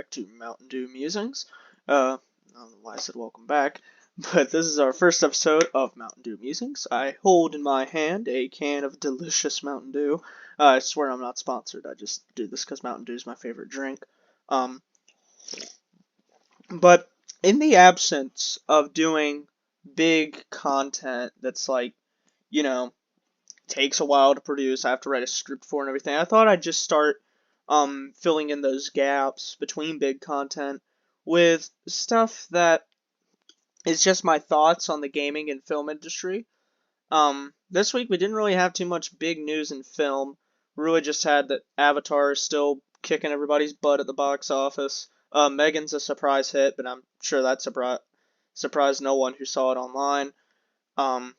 back to Mountain Dew Musings. I don't know why I said welcome back, but this is our first episode of Mountain Dew Musings. I hold in my hand a can of delicious Mountain Dew. I swear I'm not sponsored. I just do this because Mountain Dew is my favorite drink. Um, but in the absence of doing big content that's like, you know, takes a while to produce, I have to write a script for and everything, I thought I'd just start filling in those gaps between big content with stuff that is just my thoughts on the gaming and film industry. This week we didn't really have too much big news in film. We really just had that Avatar is still kicking everybody's butt at the box office. Megan's a surprise hit, but I'm sure that surprised no one who saw it online. Um,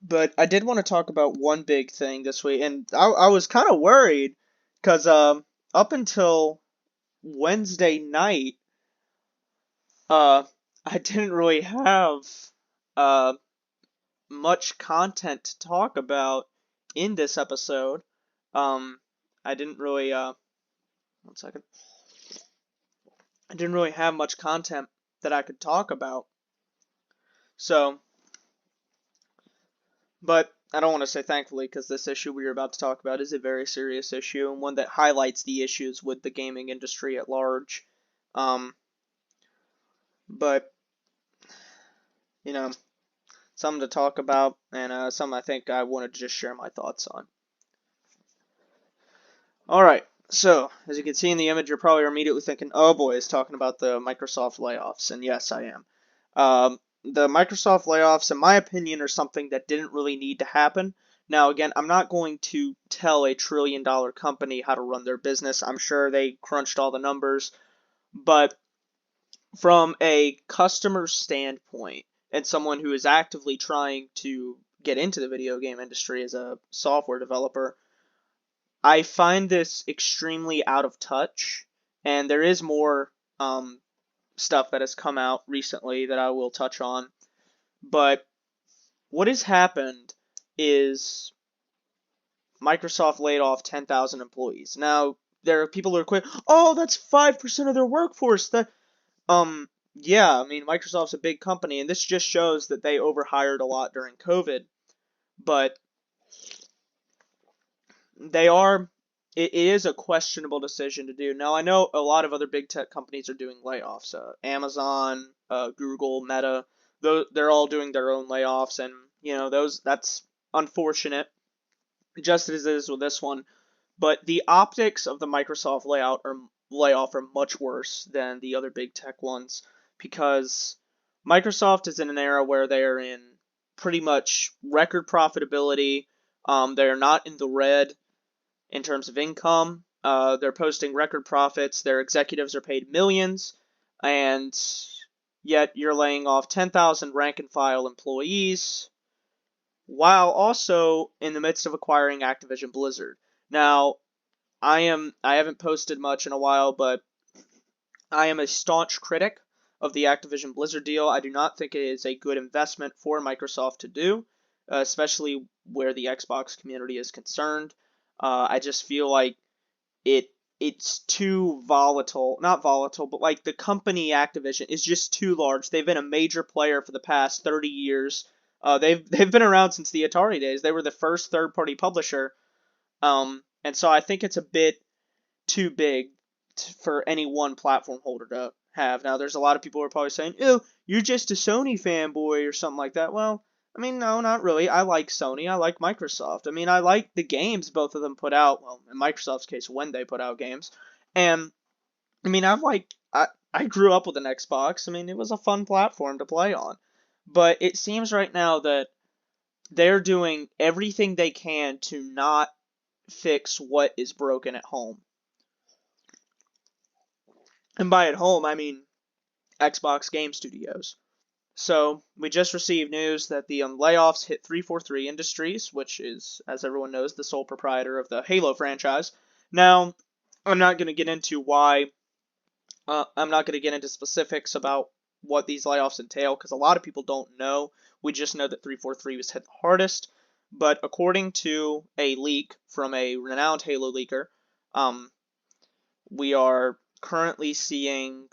but I did want to talk about one big thing this week, and I was kind of worried because up until Wednesday night, uh, I didn't really have uh, much content to talk about in this episode. I didn't really, one second. I didn't really have much content that I could talk about. So, but I don't want to say thankfully because this issue we are about to talk about is a very serious issue and one that highlights the issues with the gaming industry at large. Um, but, you know, something to talk about and something I think I want to just share my thoughts on. Alright, so as you can see in the image, you're probably immediately thinking, oh boy, it's talking about the Microsoft layoffs, and yes, I am. The Microsoft layoffs, in my opinion, are something that didn't really need to happen. Now, again, I'm not going to tell a trillion-dollar company how to run their business. I'm sure they crunched all the numbers. But from a customer standpoint, and someone who is actively trying to get into the video game industry as a software developer, I find this extremely out of touch. And there is more stuff that has come out recently that I will touch on. But what has happened is Microsoft laid off 10,000 employees. Now, there are people who are quick, oh, that's 5% of their workforce. Yeah, I mean, Microsoft's a big company, and this just shows that they overhired a lot during COVID. But it is a questionable decision to do. Now, I know a lot of other big tech companies are doing layoffs. Amazon, Google, Meta, they're all doing their own layoffs, and that's unfortunate, just as it is with this one. But the optics of the Microsoft layoff are much worse than the other big tech ones because Microsoft is in an era where they are in pretty much record profitability. They're not in the red in terms of income. They're posting record profits. Their executives are paid millions, and yet you're laying off 10,000 rank and file employees while also in the midst of acquiring Activision Blizzard. Now, I haven't posted much in a while, but I am a staunch critic of the Activision Blizzard deal. I do not think it is a good investment for Microsoft to do, especially where the Xbox community is concerned. I just feel like it's too volatile. Not volatile, but like the company Activision is just too large. They've been a major player for the past 30 years. They've been around since the Atari days. They were the first third-party publisher. And so I think it's a bit too big for any one platform holder to have. Now, there's a lot of people who are probably saying, "Oh, you're just a Sony fanboy or something like that." Well, I mean, no, not really. I like Sony. I like Microsoft. I mean, I like the games both of them put out. Well, in Microsoft's case, when they put out games. And, I mean, I grew up with an Xbox. I mean, it was a fun platform to play on. But it seems right now that they're doing everything they can to not fix what is broken at home. And by at home, I mean Xbox Game Studios. So, we just received news that the layoffs hit 343 Industries, which is, as everyone knows, the sole proprietor of the Halo franchise. Now, I'm not going to get into I'm not going to get into specifics about what these layoffs entail, because a lot of people don't know. We just know that 343 was hit the hardest. But according to a leak from a renowned Halo leaker, we are currently seeing,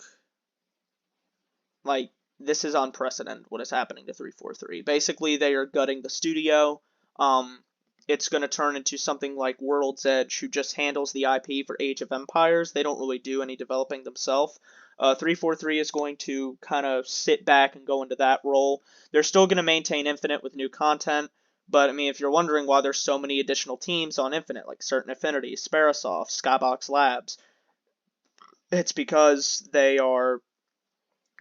like, this is unprecedented what is happening to 343. Basically, they are gutting the studio. Um, it's going to turn into something like World's Edge, who just handles the IP for Age of Empires. They don't really do any developing themselves. 343 is going to kind of sit back and go into that role. They're still going to maintain Infinite with new content, but I mean, if you're wondering why there's so many additional teams on Infinite, like Certain Affinity, Sparasoft, Skybox Labs, it's because they are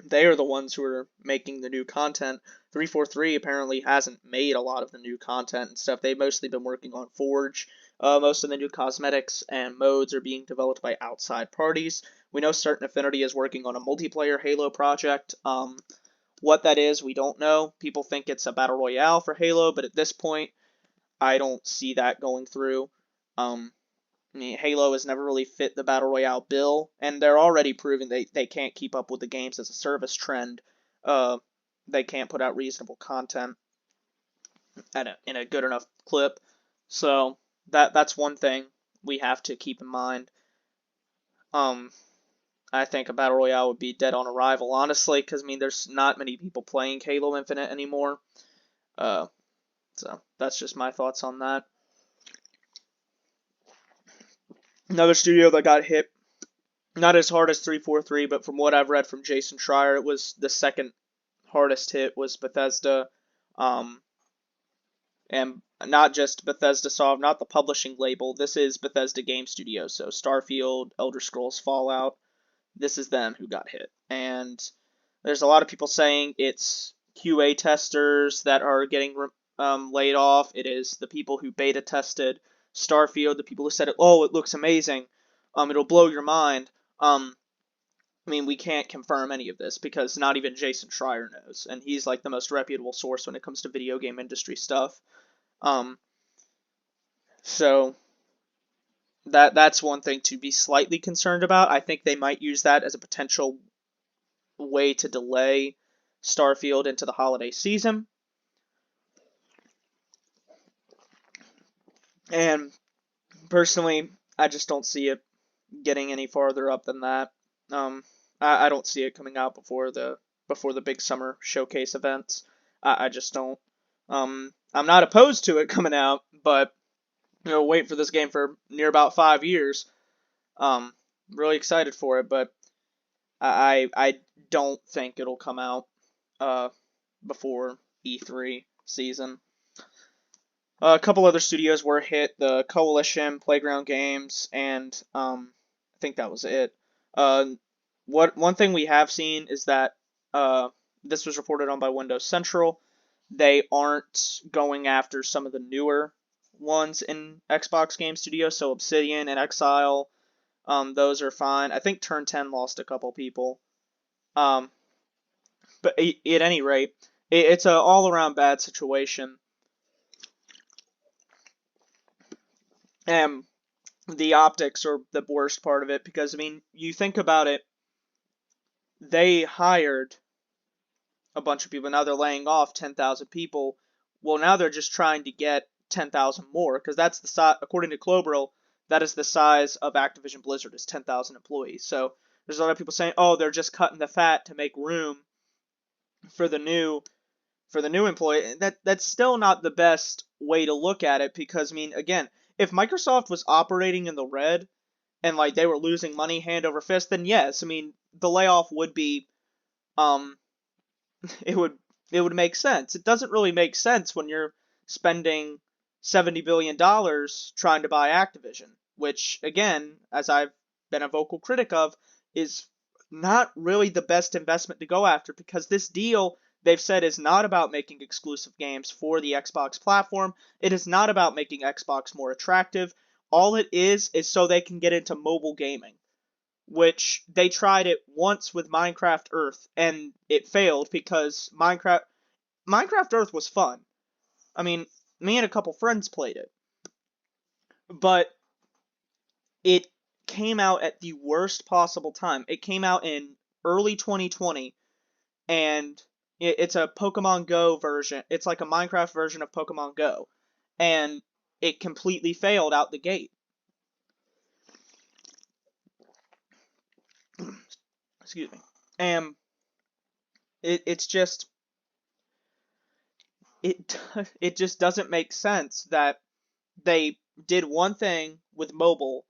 the ones who are making the new content. 343 apparently hasn't made a lot of the new content and stuff. They've mostly been working on Forge. Most of the new cosmetics and modes are being developed by outside parties. We know Certain Affinity is working on a multiplayer Halo project. What that is, we don't know. People think it's a battle royale for Halo, but at this point, I don't see that going through. I mean, Halo has never really fit the Battle Royale bill, and they're already proving they can't keep up with the games as a service trend. They can't put out reasonable content in a good enough clip. So that's one thing we have to keep in mind. Um, I think a Battle Royale would be dead on arrival, honestly, because I mean, there's not many people playing Halo Infinite anymore. Uh, so that's just my thoughts on that. Another studio that got hit not as hard as 343, but from what I've read from Jason Schreier, it was the second hardest hit was Bethesda, um, and not just Bethesda Soft, not the publishing label. This is Bethesda Game Studios, so Starfield, Elder Scrolls, Fallout. This is them who got hit, and there's a lot of people saying it's QA testers that are getting laid off. It is the people who beta tested Starfield, the people who said, "Oh, it looks amazing. It'll blow your mind." I mean, we can't confirm any of this because not even Jason Schreier knows, and he's like the most reputable source when it comes to video game industry stuff. Um, so that's one thing to be slightly concerned about. I think they might use that as a potential way to delay Starfield into the holiday season. And personally, I just don't see it getting any farther up than that. I don't see it coming out before the big summer showcase events. I just don't. I'm not opposed to it coming out, but wait for this game for near about 5 years. Really excited for it, but I don't think it'll come out before E3 season. A couple other studios were hit: the Coalition, Playground Games, and I think that was it. One thing we have seen is that this was reported on by Windows Central. They aren't going after some of the newer ones in Xbox Game Studio, so Obsidian and Exile. Those are fine. I think Turn 10 lost a couple people. Um, but at any rate, it's an all-around bad situation. And the optics are the worst part of it because, I mean, you think about it, they hired a bunch of people. Now they're laying off 10,000 people. Well, now they're just trying to get 10,000 more because that's the size, according to Clobril, that is the size of Activision Blizzard is 10,000 employees. So there's a lot of people saying, oh, they're just cutting the fat to make room for the new employee. That's still not the best way to look at it because, I mean, again, if Microsoft was operating in the red and like they were losing money hand over fist, then yes, I mean the layoff would be um it would make sense. It doesn't really make sense when you're spending $70 billion trying to buy Activision, which again, as I've been a vocal critic of, is not really the best investment to go after because this deal they've said is not about making exclusive games for the Xbox platform. It is not about making Xbox more attractive. All it is so they can get into mobile gaming, which they tried it once with Minecraft Earth and it failed because Minecraft Earth was fun. I mean, me and a couple friends played it, but it came out at the worst possible time. It came out in early 2020 and it's a Pokemon Go version. It's like a Minecraft version of Pokemon Go, and it completely failed out the gate. Excuse me. And it's just it it just doesn't make sense that they did one thing with mobile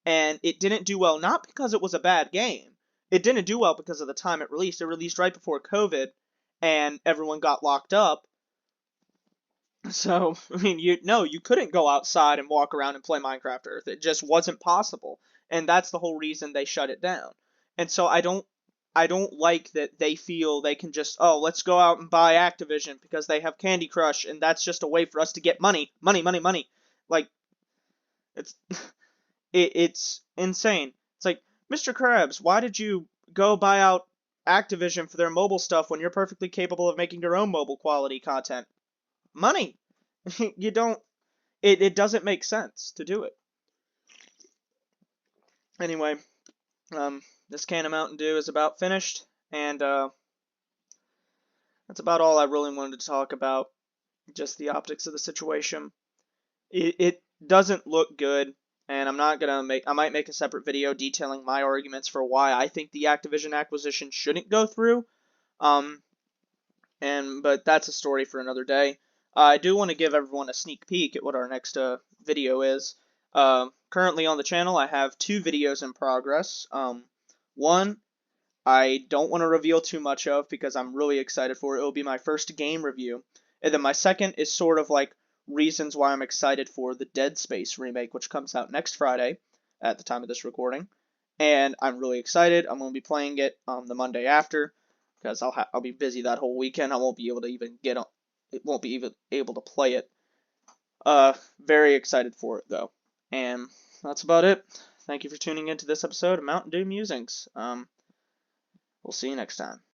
and it didn't do well, not because it was a bad game. It didn't do well because of the time it released. It released right before COVID and everyone got locked up. So, I mean, you couldn't go outside and walk around and play Minecraft Earth. It just wasn't possible. And that's the whole reason they shut it down. And so I don't like that they feel they can just, oh, let's go out and buy Activision because they have Candy Crush and that's just a way for us to get money. Money, money, money. Like it's it's insane. It's like, Mr. Krabs, why did you go buy out Activision for their mobile stuff when you're perfectly capable of making your own mobile quality content? Money. You don't. It doesn't make sense to do it. Anyway, this can of Mountain Dew is about finished, and that's about all I really wanted to talk about. Just the optics of the situation. It doesn't look good, and I'm not gonna make. I might make a separate video detailing my arguments for why I think the Activision acquisition shouldn't go through. Um, but that's a story for another day. I do want to give everyone a sneak peek at what our next video is. Currently on the channel, I have two videos in progress. One I don't want to reveal too much of because I'm really excited for it. It will be my first game review. And then my second is sort of like reasons why I'm excited for the Dead Space remake, which comes out next Friday at the time of this recording. And I'm really excited. I'm going to be playing it the Monday after because I'll be busy that whole weekend. I won't be able to even get on. It won't be even able to play it. Very excited for it though. And that's about it. Thank you for tuning into this episode of Mountain Dew Musings. We'll see you next time.